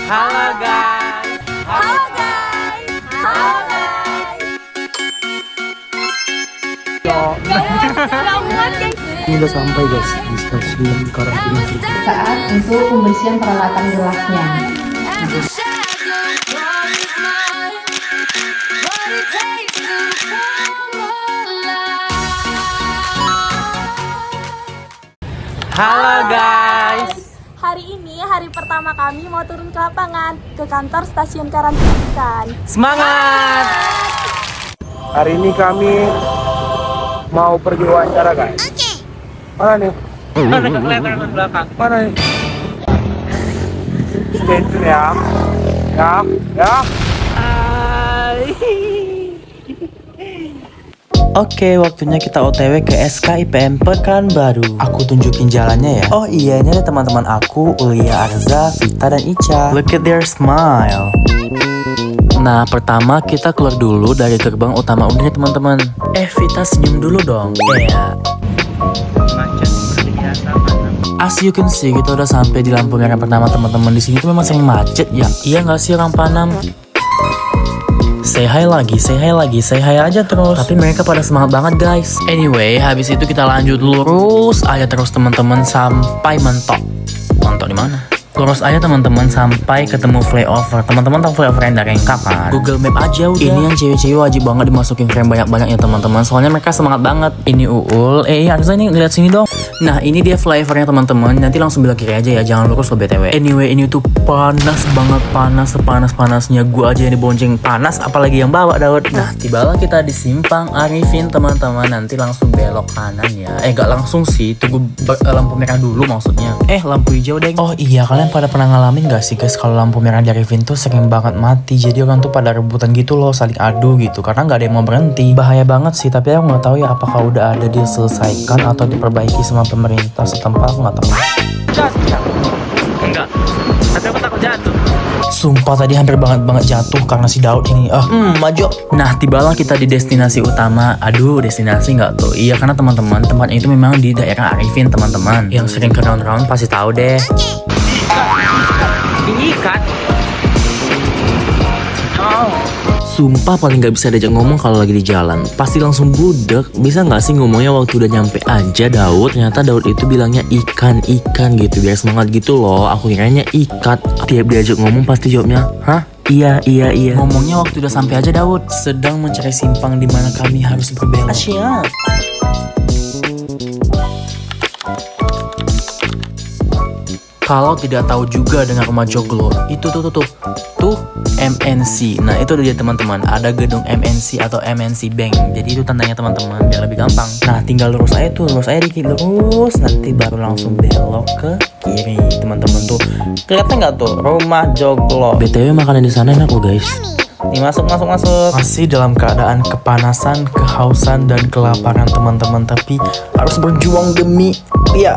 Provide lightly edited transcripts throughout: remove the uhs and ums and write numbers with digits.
Halo guys. Halo guys. Halo guys. Ini udah sampai guys di stasiun karantina. Saat untuk pembersihan peralatan gelasnya. Halo guys. Hari ini hari pertama kami mau turun ke lapangan ke kantor stasiun karantina ikan. Semangat. Hari ini kami mau pergi wawancara guys. Mana nih? Mana kelihatan di belakang? Mana nih? Stay tune ya. Ya. Oke, waktunya kita OTW ke SKIPM Pekanbaru. Aku tunjukin jalannya ya. Oh iya, ini ada teman-teman aku, Ulia, Arza, Vita, dan Ica. Look at their smile. Nah, pertama kita keluar dulu dari gerbang utama Unir, teman-teman. Vita senyum dulu dong. Iya. Macet seperti biasa, mana? As you can see, kita udah sampai di lampu merah pertama, teman-teman. Di sini tuh memang sering macet ya. Iya nggak sih orang Panam? Say hi lagi, say hi aja terus. Tapi mereka pada semangat banget guys. Anyway, habis itu kita lanjut lurus aja terus teman-teman sampai mentok. Mentok di mana? Lurus aja teman-teman sampai ketemu flyover. Teman-teman tahu flyover yang dari kapan? Google Map aja udah. Ini yang cewek-cewek wajib banget dimasukin frame banyak-banyak ya teman-teman. Soalnya mereka semangat banget. Ini Uul. Harusnya ini lihat sini dong. Nah, ini dia flyovernya teman-teman. Nanti langsung belok kiri aja ya, jangan lurus loh BTW. Anyway, ini tuh panas banget, sepanas-panasnya. Gua aja yang dibonceng panas, apalagi yang bawa Daud. Nah, tibalah kita di Simpang Arifin teman-teman. Nanti langsung belok kanan ya. Gak langsung sih, tunggu lampu merah dulu maksudnya. Lampu hijau deh. Oh iya, kalian pada pernah ngalamin gak sih guys kalau lampu merah di Arifin tuh sering banget mati. Jadi orang tuh pada rebutan gitu loh, saling adu gitu karena nggak ada yang mau berhenti. Bahaya banget sih, tapi aku nggak tahu ya apakah udah ada diselesaikan atau diperbaiki sama pemerintah setempat, aku nggak tahu. Enggak. Tapi aku takut jatuh. Sumpah tadi hampir banget jatuh karena si Daud ini. Maju. Nah, tibalah kita di destinasi utama. Aduh, destinasi nggak tuh? Iya, karena teman-teman tempatnya itu memang di daerah Arifin teman-teman. Yang sering ke round-round pasti tahu deh. Diikat. Oh. Sumpah paling gak bisa diajak ngomong kalau lagi di jalan. Pasti langsung budek. Bisa gak sih ngomongnya waktu udah nyampe aja Daud? Ternyata Daud itu bilangnya ikan gitu. Biar semangat gitu loh. Aku kiranya ikat. Tiap diajak ngomong pasti jawabnya, hah? Iya. Ngomongnya waktu udah sampai aja Daud. Sedang mencari simpang di mana kami harus berbelok. Asyik. Kalau tidak tahu juga dengan rumah Joglo, itu tuh MNC. Nah, itu dia teman-teman, ada gedung MNC atau MNC Bank. Jadi itu tandanya teman-teman, biar lebih gampang. Nah, tinggal lurus aja dikit lurus, nanti baru langsung belok ke kiri, teman-teman tuh. Kelihatan nggak tuh rumah Joglo? BTW makanan di sana enak loh guys. Nih masuk. Masih dalam keadaan kepanasan, kehausan, dan kelaparan teman-teman. Tapi harus berjuang demi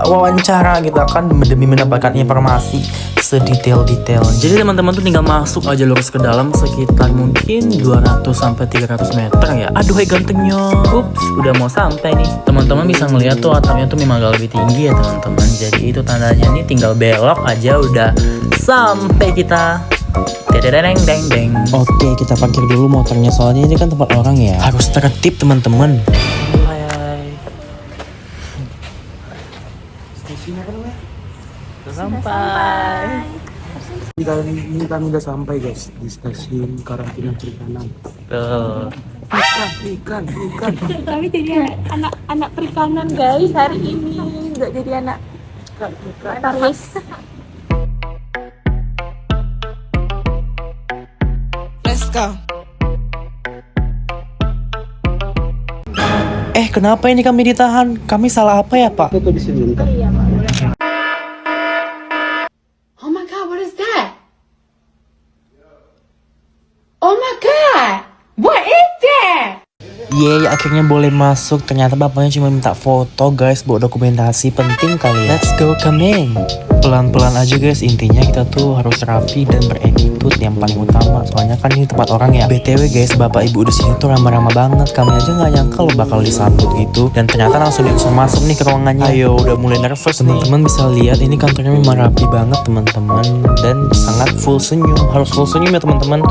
wawancara gitu kan, demi mendapatkan informasi sedetail-detail. Jadi teman-teman tuh tinggal masuk aja lurus ke dalam sekitar mungkin 200-300 meter ya. Aduh gantengnya. Ups, udah mau sampai nih. Teman-teman bisa ngeliat tuh atapnya tuh memang agak lebih tinggi ya teman-teman. Jadi itu tandanya nih tinggal belok aja udah sampai kita. Deng. Oke, kita parkir dulu motornya soalnya ini kan tempat orang ya. Harus tertib teman-teman. Hai. Stasiunnya kan ya? Sampai. Ini kami udah sampai guys di stasiun karantina perikanan. Tuh. Ikan. Kami jadi anak perikanan guys hari ini, nggak jadi anak taris. Let's go. Kenapa ini kami ditahan? Kami salah apa ya, Pak? Itu di sini. Iya, Pak. Oh my god, what is that? Oh my god, what is that? Yeay, akhirnya boleh masuk. Ternyata bapaknya cuma minta foto guys buat dokumentasi penting kali ya. Let's go, come in. Pelan-pelan aja guys, intinya kita tuh harus rapi dan beretitude yang paling utama. Soalnya kan ini tempat orang ya. BTW guys, bapak ibu di sini tuh ramah-ramah banget. Kami aja nggak nyangka lo bakal disambut gitu. Dan ternyata langsung diusung masuk nih ke ruangannya. Ayo, udah mulai nervous nih. Teman-teman bisa lihat ini kantornya memang rapi banget teman-teman. Dan sangat full senyum. Harus full senyum ya teman-teman.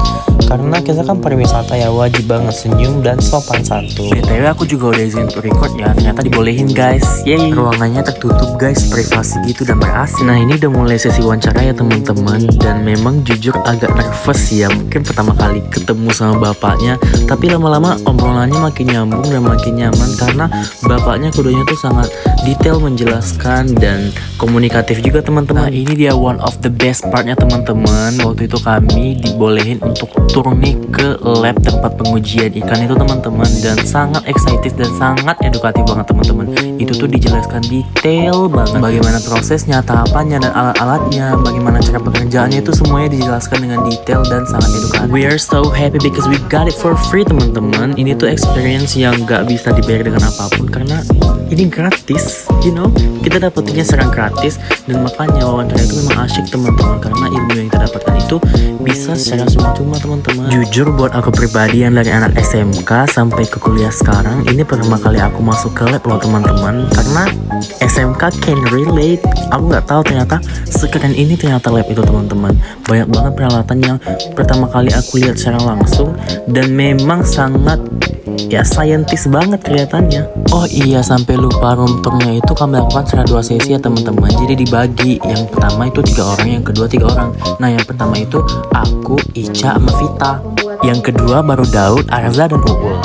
Karena kita kan pariwisata ya, wajib banget senyum dan sopan santun. BTW aku juga udah izin untuk record ya. Ternyata dibolehin guys. Yeay. Ruangannya tertutup guys, privasi gitu dan ber-AC. Nah ini udah mulai sesi wawancara ya teman-teman. Dan memang jujur agak nervous ya. Mungkin pertama kali ketemu sama bapaknya. Tapi lama-lama obrolannya makin nyambung dan makin nyaman. Karena bapaknya keduanya tuh sangat detail menjelaskan dan komunikatif juga teman-teman. Nah ini dia one of the best partnya teman-teman. Waktu itu kami dibolehin untuk tur nih ke lab tempat pengujian ikan itu teman-teman. Dan sangat excited dan sangat edukatif banget teman-teman. Itu tuh dijelaskan detail banget. Bagaimana prosesnya, tahapannya, dan alat-alatnya. Bagaimana cara pekerjaannya itu semuanya dijelaskan dengan detail dan sangat edukatif. We are so happy because we got it for free teman-teman. Ini tuh experience yang gak bisa dibayar dengan apapun. Karena ini gratis, you know. Kita dapetinnya secara gratis. Dan makanya wawancara itu memang asyik teman-teman. Karena ilmu yang kita dapatkan itu bisa secara cuma-cuma teman-teman. Jujur buat aku pribadi yang dari anak SMK sampai ke kuliah sekarang, ini pertama kali aku masuk ke lab loh teman-teman. Karena SMK can relate. Aku nggak tahu ternyata sekeren ini ternyata lab itu teman-teman. Banyak banget peralatan yang pertama kali aku lihat secara langsung. Dan memang sangat ya scientist banget kelihatannya. Oh iya, sampai lupa, room tournya itu kami lakukan secara 2 sesi ya teman-teman. Jadi dibagi, yang pertama itu 3 orang, yang kedua 3 orang. Nah yang pertama itu aku, Ica, sama Vita. Yang kedua baru Daud, Arza, dan Uul.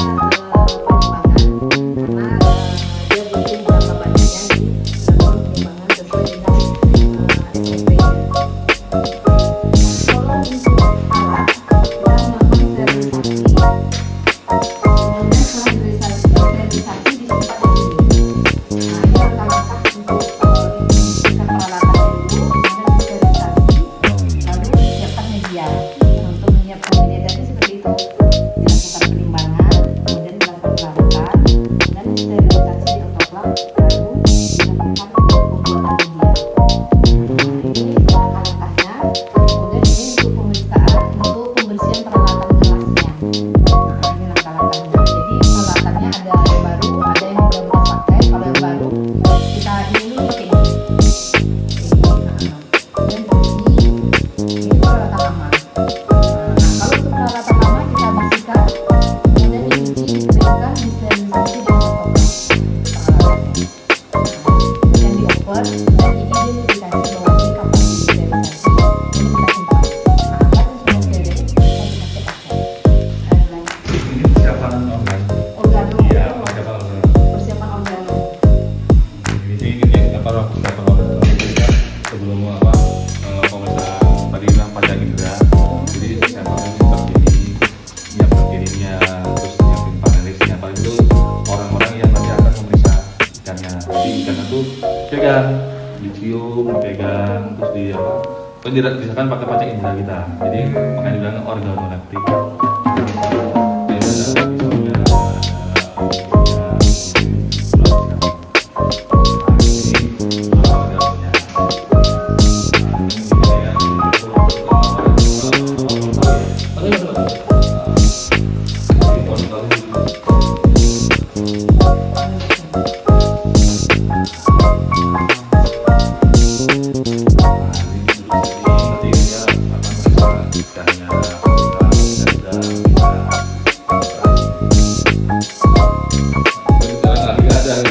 dicium, dipegang, terus di apa? Kan dirasakan pakai panca indera kita. Jadi makanya dibilang organoleptik.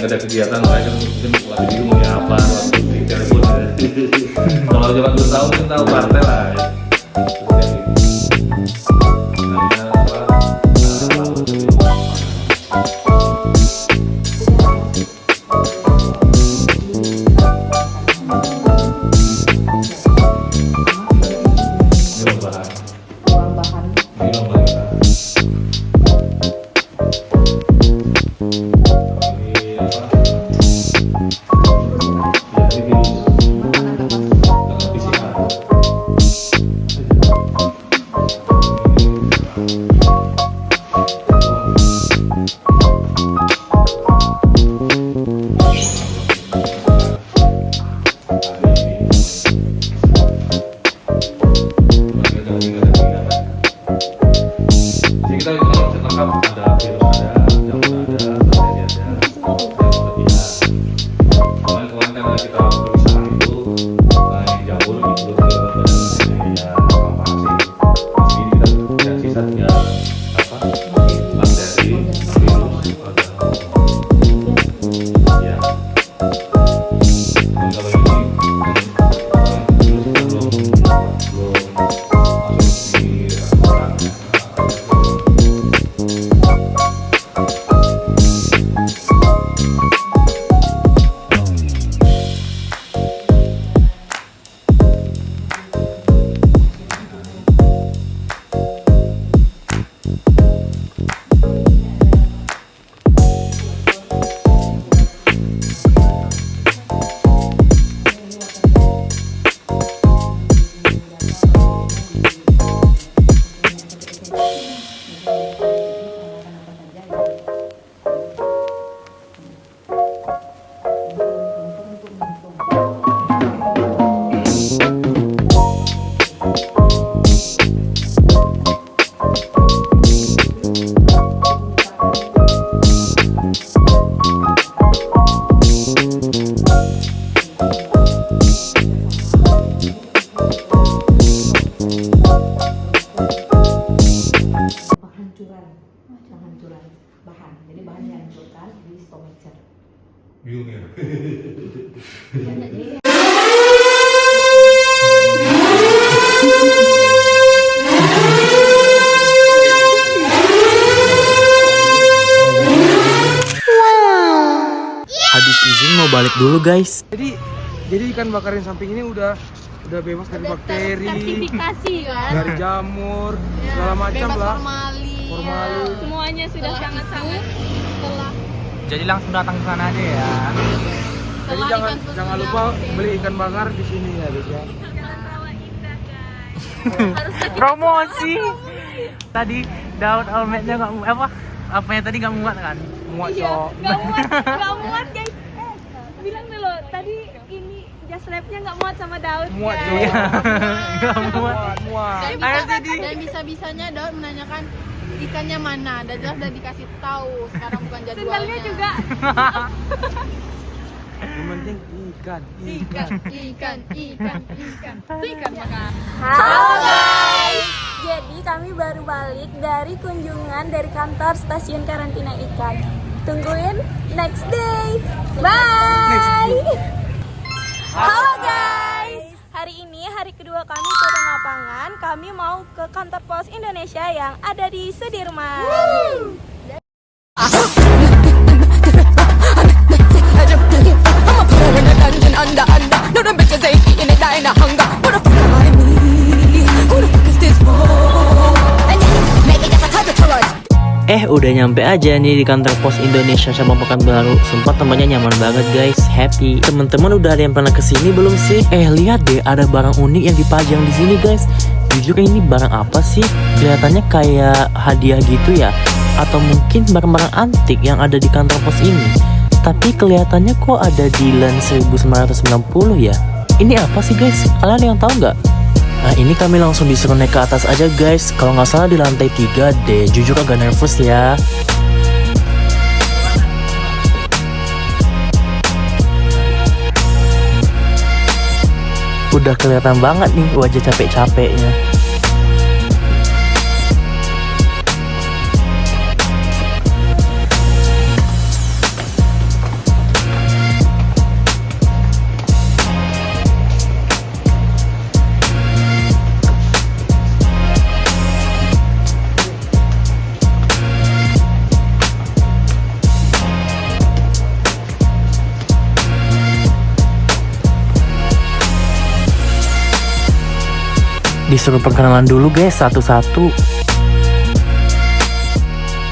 Ada kegiatan mereka mungkin lagi di rumah ya apa waktu di telepon kalau zaman dulu tahu kan tahu partai lah ya. Namanya apa? Penghancuran bahan. Jadi bahan dihancurkan di stomacher. Bingung ya. Habis izin mau balik dulu guys. Jadi ikan bakar yang samping ini udah bebas dari bakteri, Sertifikasi kan? dari jamur, segala macam lah. Formalin. Semuanya sudah sangat-sangat telah. Jadi langsung datang ke sana aja ya. Jadi jangan lupa beli ikan bakar di sini ya guys ya. Promosi. Tadi Daud Almednya nggak apa? Apanya tadi nggak muat kan? Muat Iya, cok. nggak muat guys. Bilang dulu tadi ini just labnya nggak muat sama Daud. Muat ya. cok. Nggak muat. Muat. Dan bisa-bisanya Daud menanyakan ikannya mana. Dan jelas udah dikasih tahu. Sekarang bukan jadwalnya. Sendalnya juga. Yang penting ikan. Ikan makan. Halo guys. Jadi kami baru balik dari kunjungan dari kantor stasiun karantina ikan. Tungguin next day. Bye. Halo guys. Hari ini hari kedua kami turun lapangan. Kami mau ke kantor pos Indonesia yang ada di Sudirman. Udah nyampe aja nih di kantor pos Indonesia Cabang Pekanbaru. Sumpah tempatnya nyaman banget guys, happy. Temen-temen udah ada yang pernah kesini belum sih? Lihat deh, ada barang unik yang dipajang di sini guys. Jujur ini barang apa sih? Kelihatannya kayak hadiah gitu ya, atau mungkin barang-barang antik yang ada di kantor pos ini. Tapi kelihatannya kok ada di LAN 1990 ya? Ini apa sih guys? Kalian ada yang tahu nggak? Nah ini kami langsung disuruh naik ke atas aja guys. Kalau nggak salah di lantai 3 deh. Jujur agak nervous ya. Udah kelihatan banget nih wajah capek-capeknya. Disuruh perkenalan dulu guys satu-satu.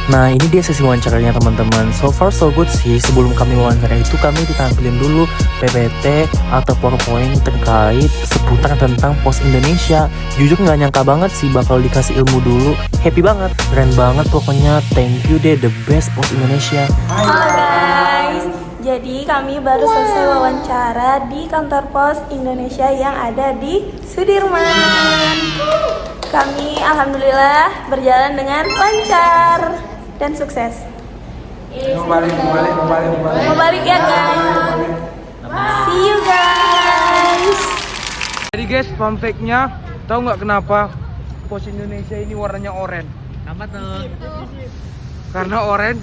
Nah ini dia sesi wawancaranya teman-teman. So far so good sih. Sebelum kami wawancara itu kami ditampilin dulu PPT atau PowerPoint terkait seputar tentang pos Indonesia. Jujur nggak nyangka banget sih bakal dikasih ilmu dulu. Happy banget, keren banget pokoknya. Thank you deh, the best pos Indonesia. Halo guys. Jadi kami baru selesai wawancara di kantor pos Indonesia yang ada di Sudirman. Kami alhamdulillah berjalan dengan lancar dan sukses. Mau balik ya guys. See you guys. Jadi guys, fun fact-nya, tahu nggak kenapa pos Indonesia ini warnanya oranye? Apa tuh? Karena oranye